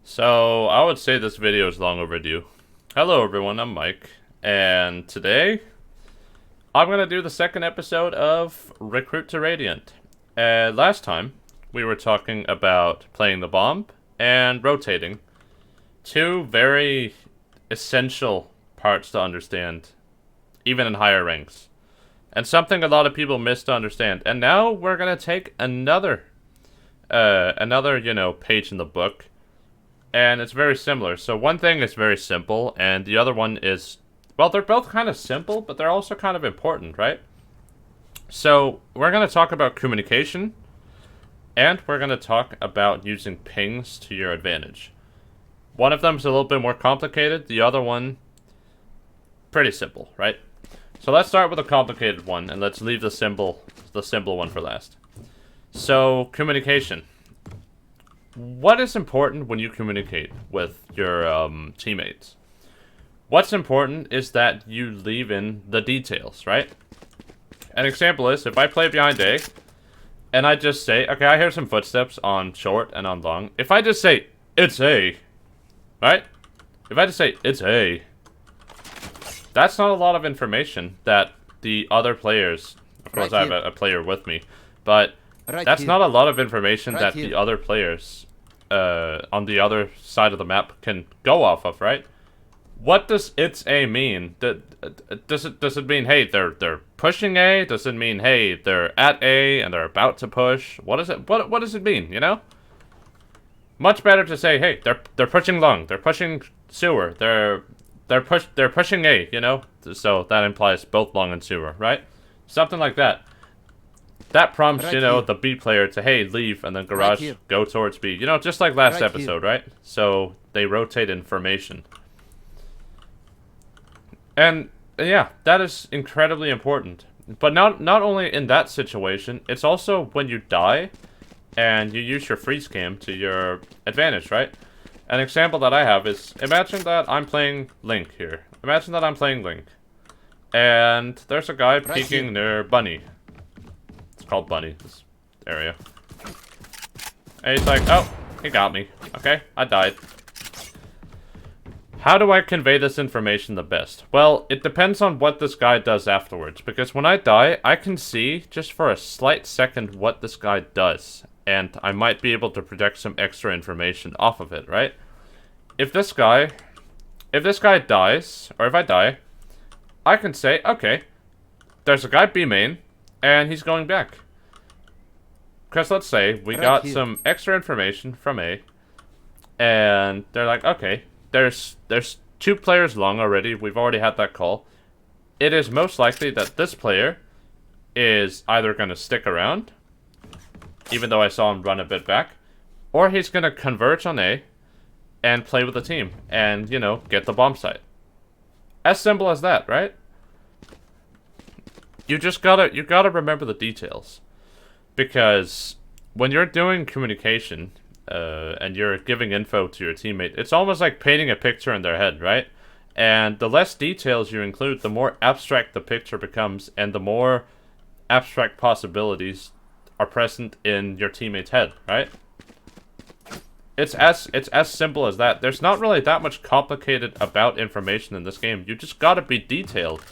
So, I would say this video is long overdue. Hello everyone, I'm Mike, and today, I'm gonna do the second episode of Recruit to Radiant. Last time, we were talking about playing the bomb and rotating. Two very essential parts to understand, even in higher ranks. And something a lot of people miss to understand. And now, we're gonna take another, page in the book. And it's very similar. So one thing is very simple, and the other one is, well, they're both kind of simple, but they're also kind of important, right? So we're going to talk about communication, and we're going to talk about using pings to your advantage. One of them is a little bit more complicated. The other one, pretty simple, right? So let's start with a complicated one, and let's leave the simple one for last. So communication. What is important when you communicate with your teammates? What's important is that you leave in the details, right? An example is, if I play behind A, and I just say, okay, I hear some footsteps on short and on long. If I just say, it's A, right? If I just say, it's A, that's not a lot of information that the other players, of course I have a player with me, but that's not a lot of information that the other players on the other side of the map can go off of, right? What does it's A mean? Does it mean, hey, they're pushing A? Does it mean, hey, they're at A and they're about to push? What is it? What does it mean? You know? Much better to say, hey, they're pushing long, they're pushing sewer, they're pushing A. You know? So that implies both long and sewer, right? Something like that. That prompts, the B player to, hey, leave, and then Garage, go towards B. You know, just like last episode, right? So, they rotate information. And, yeah, that is incredibly important. But not only in that situation, it's also when you die, and you use your freeze cam to your advantage, right? An example that I have is, imagine that I'm playing Link here. Imagine that I'm playing Link. And there's a guy peeking near Bunny. Called Bunny, this area. And he's like, oh, he got me. Okay, I died. How do I convey this information the best? Well, it depends on what this guy does afterwards. Because when I die, I can see, just for a slight second, what this guy does. And I might be able to project some extra information off of it, right? If this guy dies, or if I die, I can say, okay, there's a guy B main, and he's going back. Because let's say we got some extra information from A, and they're like, okay, there's two players long already. We've already had that call. It is most likely that this player is either going to stick around, even though I saw him run a bit back, or he's going to converge on A and play with the team and, get the bomb site. As simple as that, right? You gotta remember the details. Because when you're doing communication, and you're giving info to your teammate, it's almost like painting a picture in their head, right? And the less details you include, the more abstract the picture becomes, and the more abstract possibilities are present in your teammate's head, right? It's as simple as that. There's not really that much complicated about information in this game. You just gotta be detailed.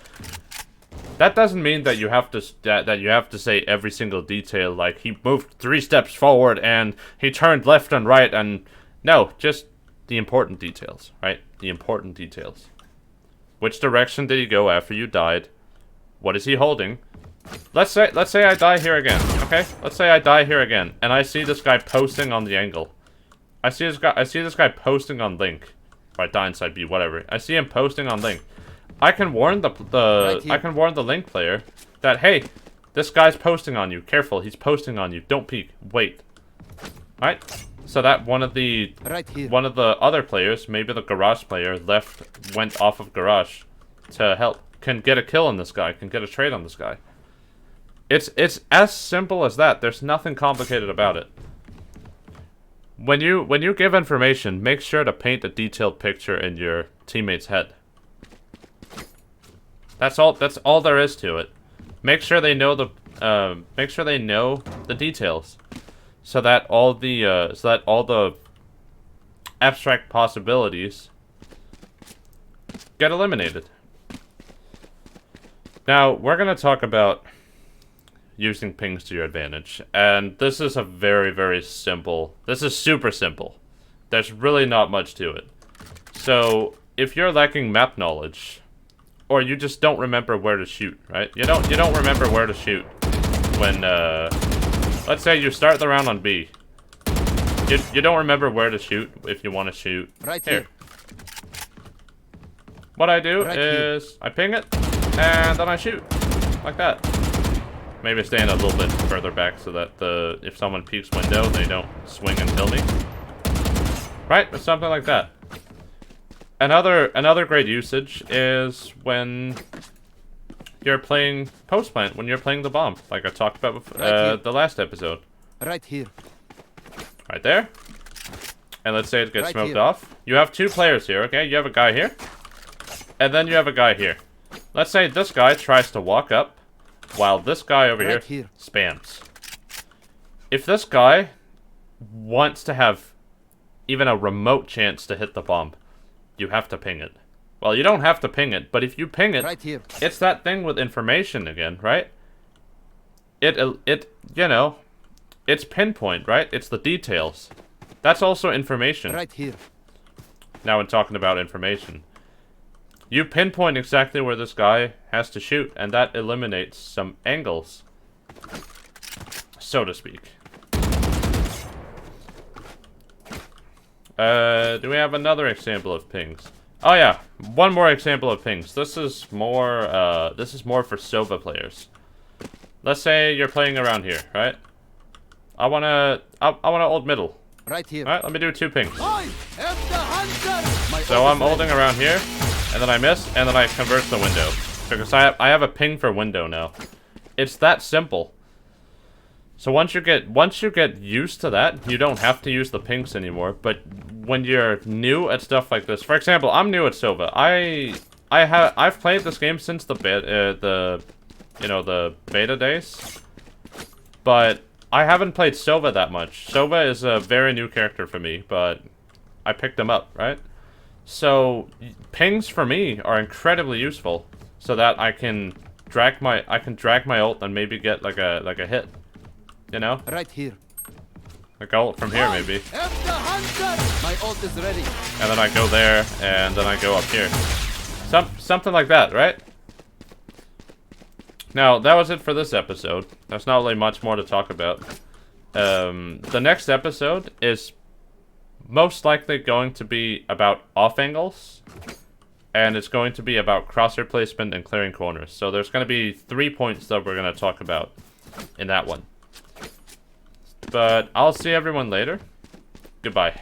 That doesn't mean that you have to say every single detail, like he moved 3 steps forward and he turned left and right, and no, just the important details, right? The important details. Which direction did he go after you died? What is he holding? Let's say I die here again, okay? Let's say I die here again, and I see this guy posting on the angle. I see this guy posting on Link, right? Die inside B, whatever. I see him posting on Link. I can warn the Link player that, hey, this guy's posting on you. Careful, he's posting on you. Don't peek. Wait. Right? So that one of the other players, maybe the Garage player, went off of Garage to help, can get a kill on this guy, can get a trade on this guy. It's as simple as that. There's nothing complicated about it. When you give information, make sure to paint a detailed picture in your teammate's head. That's all there is to it. Make sure they know the details, so that all the abstract possibilities get eliminated. Now, we're going to talk about using pings to your advantage. And this is a very, very simple... This is super simple. There's really not much to it. So, if you're lacking map knowledge, or you just don't remember where to shoot, right? You don't remember where to shoot when, let's say you start the round on B. You don't remember where to shoot if you want to shoot. Right here. What I do is I ping it, and then I shoot. Like that. Maybe stand a little bit further back so that if someone peeks window, they don't swing and kill me. Right? Or something like that. Another great usage is when you're playing post-plant, when you're playing the bomb, like I talked about the last episode. Right here. Right there. And let's say it gets smoked off. You have two players here, okay? You have a guy here. And then you have a guy here. Let's say this guy tries to walk up while this guy over here spams. If this guy wants to have even a remote chance to hit the bomb, you have to ping it. Well, you don't have to ping it, but if you ping it, it's that thing with information again, right? You know, it's pinpoint, right? It's the details. That's also information. Right here. Now, when talking about information, you pinpoint exactly where this guy has to shoot, and that eliminates some angles, so to speak. Do we have another example of pings? Oh yeah, one more example of pings. This is more for Sova players. Let's say you're playing around here, right? I wanna ult middle. Right here. Alright, let me do 2 pings. I am the hunter. So I'm ulting around here, and then I miss, and then I convert the window. Because I have a ping for window now. It's that simple. So once you get used to that, you don't have to use the pings anymore. But when you're new at stuff like this, for example, I'm new at Sova. I've played this game since the beta days, but I haven't played Sova that much. Sova is a very new character for me, but I picked him up, right? So pings for me are incredibly useful, so that I can drag my ult and maybe get like a hit. You know? Right here. Like ult from here, maybe. My ult is ready. And then I go there, and then I go up here. Something like that, right? Now, that was it for this episode. There's not really much more to talk about. The next episode is most likely going to be about off angles. And it's going to be about crosshair placement and clearing corners. So there's going to be 3 points that we're going to talk about in that one. But I'll see everyone later. Goodbye.